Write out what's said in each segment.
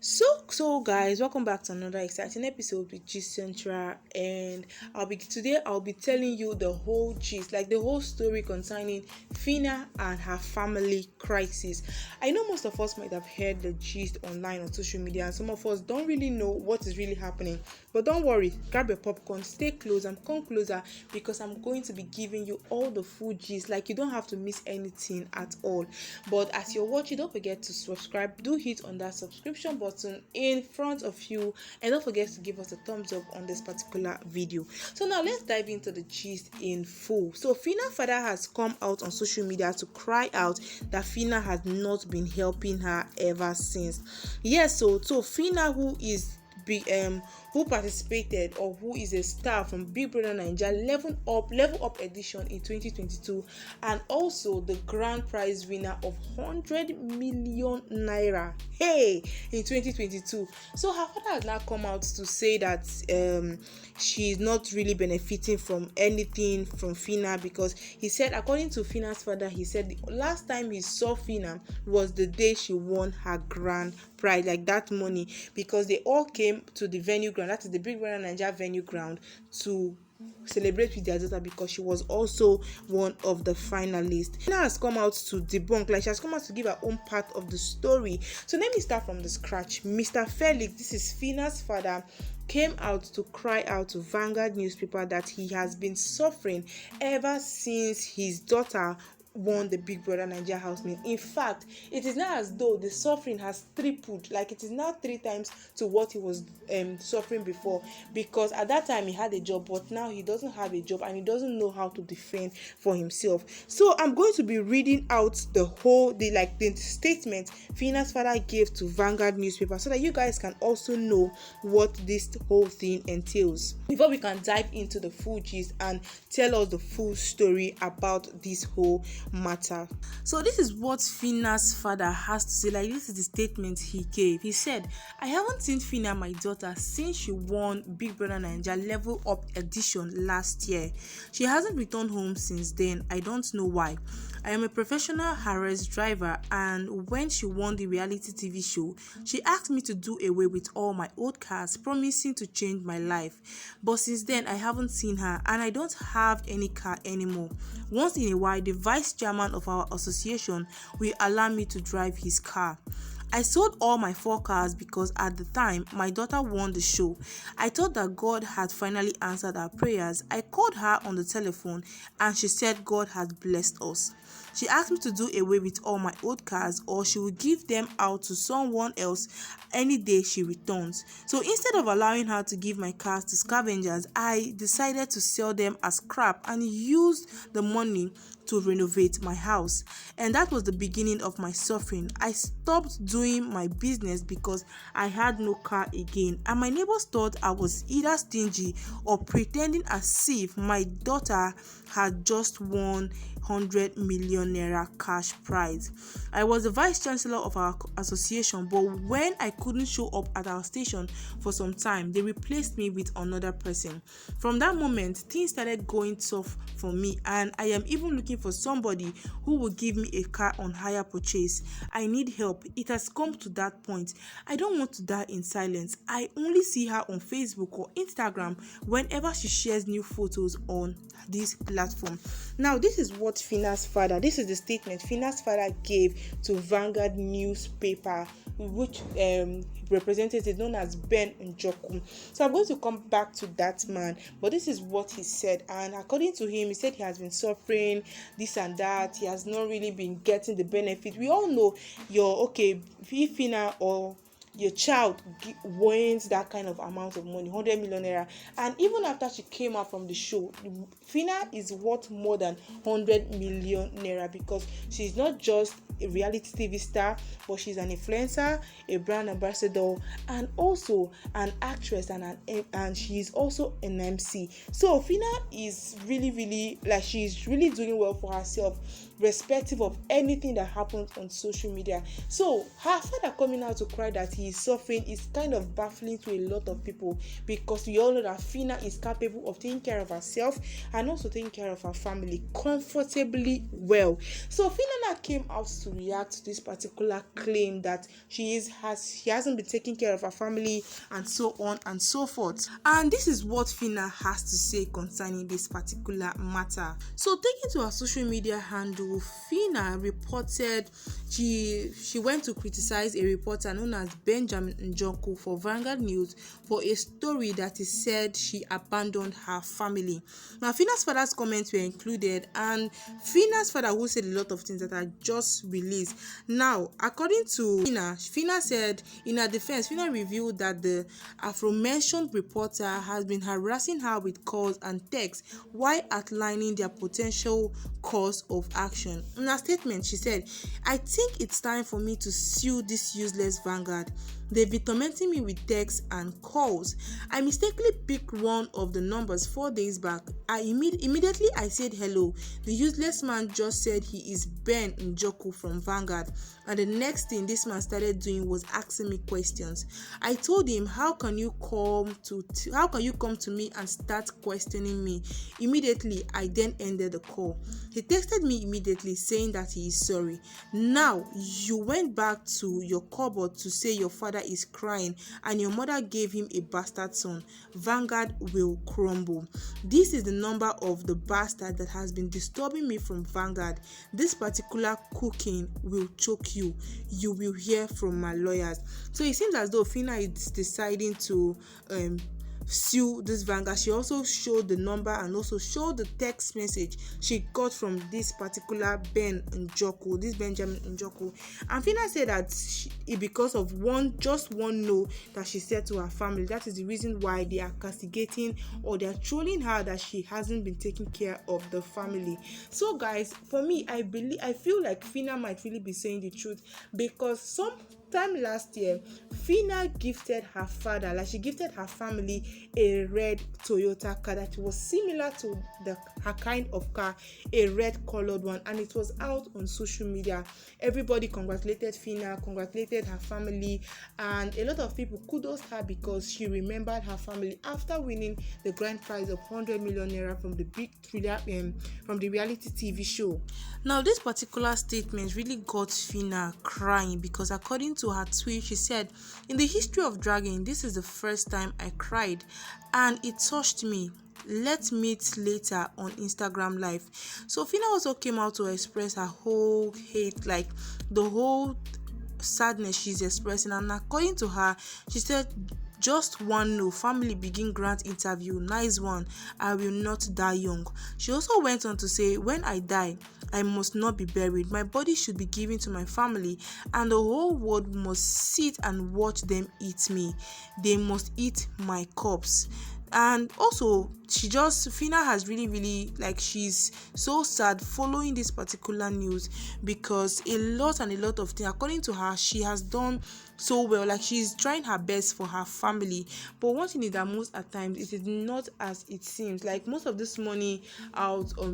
So guys, welcome back to another exciting episode with G Central, and I'll be telling you the whole gist, like the whole story concerning Phyna and her family crisis. I know most of us might have heard the gist online on social media, and some of us don't really know what is really happening. But don't worry, grab your popcorn, stay close, and come closer because I'm going to be giving you all the full gist. Like you don't have to miss anything at all. But as you're watching, don't forget to subscribe. Do hit on that subscription button in front of you, and don't forget to give us a thumbs up on this particular video. So now let's dive into the gist in full. So Phyna's father has come out on social media to cry out that Phyna has not been helping her ever since. Yes, so Phyna, who participated or who is a star from Big Brother Naija level up edition in 2022, and also the grand prize winner of 100 million naira in 2022. So her father has now come out to say that she's not really benefiting from anything from Phyna, because he said, according to Phyna's father, he said the last time he saw Phyna was the day she won her grand prize, like that money, because they all came to the venue ground, that is the Big Brother Naija venue ground, to celebrate with their daughter because she was also one of the finalists. Phyna has come out to debunk, like she has come out to give her own part of the story. So let me start from the scratch. Mr. Felix, this is Phyna's father, came out to cry out to Vanguard newspaper that he has been suffering ever since his daughter won the Big Brother Naija house name. In fact, it is now as though the suffering has tripled, like it is now 3 times to what he was suffering before, because at that time he had a job, but now he doesn't have a job and he doesn't know how to defend for himself. So I'm going to be reading out the statement Phyna's father gave to Vanguard newspaper, so that you guys can also know what this whole thing entails, before we can dive into the full gist and tell us the full story about this whole matter. So this is what Phyna's father has to say. Like, this is the statement he gave. He said, "I haven't seen Phyna, my daughter, since she won Big Brother Naija level up edition last year. She hasn't returned home since then. I don't know why. I am a professional Harris driver, and when she won the reality TV show, she asked me to do away with all my old cars, promising to change my life. But since then, I haven't seen her, and I don't have any car anymore. Once in a while, the vice chairman of our association will allow me to drive his car. I sold all my 4 cars because at the time my daughter won the show. I thought that God had finally answered our prayers. I called her on the telephone and she said God had blessed us. She asked me to do away with all my old cars, or she would give them out to someone else any day she returns. So instead of allowing her to give my cars to scavengers, I decided to sell them as scrap and used the money to renovate my house. And that was the beginning of my suffering. I stopped doing my business because I had no car again, and my neighbors thought I was either stingy or pretending as if my daughter had just won 100 million naira cash prize. I was the vice chancellor of our association, but when I couldn't show up at our station for some time, they replaced me with another person. From that moment, things started going tough for me, and I am even looking for somebody who will give me a car on hire purchase. I need help. It has come to that point. I don't want to die in silence. I only see her on Facebook or Instagram whenever she shares new photos on this platform." Now, this is the statement Phyna's father gave to Vanguard newspaper, which representative known as Ben Njoku. So I'm going to come back to that man, but this is what he said. And according to him, he said he has been suffering this and that. He has not really been getting the benefit. We all know if Phyna or your child wins that kind of amount of money, 100 million naira, and even after she came out from the show, Phyna is worth more than 100 million naira, because she's not just a reality TV star, but she's an influencer, a brand ambassador, and also an actress, and she's also an MC. So Phyna is really she's really doing well for herself. irrespective of anything that happens on social media. So her father coming out to cry that he is suffering is kind of baffling to a lot of people, because we all know that Phyna is capable of taking care of herself and also taking care of her family comfortably well. So Phyna came out to react to this particular claim that she hasn't been taking care of her family and so on and so forth. And this is what Phyna has to say concerning this particular matter. So taking to her social media handle, Phyna reported she went to criticize a reporter known as Benjamin Njoku for Vanguard News for a story that is said she abandoned her family. Now Phyna's father's comments were included, and Phyna's father, who said a lot of things that are just released. Now, according to Phyna said in her defense, Phyna revealed that the aforementioned reporter has been harassing her with calls and texts while outlining their potential course of action. In her statement, she said, "I think it's time for me to sue this useless Vanguard. They've been tormenting me with texts and calls. I mistakenly picked one of the numbers 4 days back. Immediately I said hello. The useless man just said he is Ben Njoku from Vanguard, and the next thing this man started doing was asking me questions. I told him, how can you come to me and start questioning me? Immediately I then ended the call. He texted me immediately saying that he is sorry. Now you went back to your cupboard to say your father is crying and your mother gave him a bastard son. Vanguard will crumble. This is the number of the bastard that has been disturbing me from Vanguard. This particular cooking will choke you. You will hear from my lawyers." So it seems as though Phyna is deciding to sue this Vanguard. She also showed the number and also showed the text message she got from this particular Benjamin Njoku. And Phyna said that because of just one no that she said to her family, that is the reason why they are castigating or they are trolling her that she hasn't been taking care of the family. So guys, for me, I feel like Phyna might really be saying the truth, because sometime last year, Phyna gifted her family a red Toyota car that was similar to her kind of car, a red colored one, and it was out on social media. Everybody congratulated Phyna, congratulated her family, and a lot of people kudos her because she remembered her family after winning the grand prize of 100 million naira from the reality TV show. Now, this particular statement really got Phyna crying, because according to her tweet, she said, "In the history of dragging, this is the first time I cried and it touched me. Let's meet later on Instagram Live." So Phyna also came out to express her whole hate, like the whole sadness she's expressing, and according to her, she said, "Just one no, family begin grant interview, nice one, I will not die young." She also went on to say, "When I die, I must not be buried. My body should be given to my family, and the whole world must sit and watch them eat me. They must eat my corpse." And also, Phyna has really she's so sad following this particular news, because a lot of things, according to her, she has done so well. Like, she's trying her best for her family, but one thing is that most at times it is not as it seems. Like, most of this money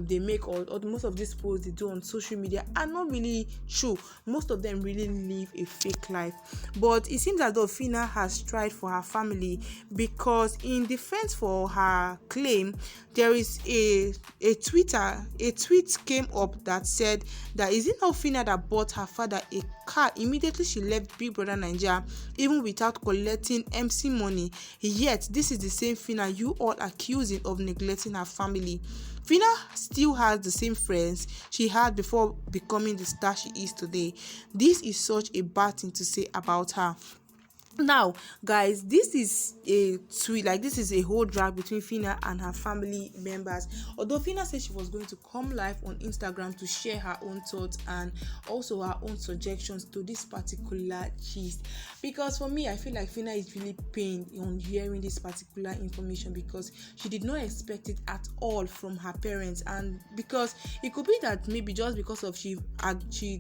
they make, or most of these posts they do on social media are not really true. Most of them really live a fake life. But it seems as though Phyna has tried for her family, because in defense for her claim, there is a tweet came up that said that, "Is it not Phyna that bought her father a car immediately she left Big Brother Nigeria, even without collecting MC money? Yet this is the same Phyna you all accusing of neglecting her family." Phyna still has the same friends she had before becoming the star she is today. This is such a bad thing to say about her. Now, guys, this is a tweet, this is a whole drag between Phyna and her family members. Although Phyna said she was going to come live on Instagram to share her own thoughts and also her own suggestions to this particular gist. Because for me, I feel like Phyna is really pained on hearing this particular information, because she did not expect it at all from her parents, and because it could be that maybe just because of she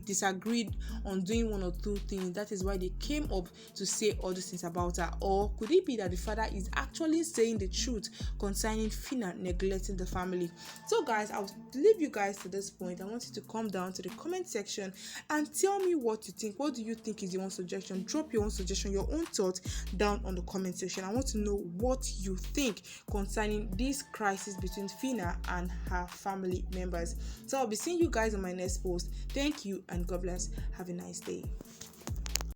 disagreed on doing one or two things, that is why they came up to say all these things about her? Or could it be that the father is actually saying the truth concerning Phyna neglecting the family? So guys, I'll leave you guys to this point. I want you to come down to the comment section and tell me what you think. What do you think is your own suggestion? Drop your own suggestion, your own thoughts down on the comment section. I want to know what you think concerning this crisis between Phyna and her family members. So I'll be seeing you guys on my next post. Thank you and God bless. Have a nice day.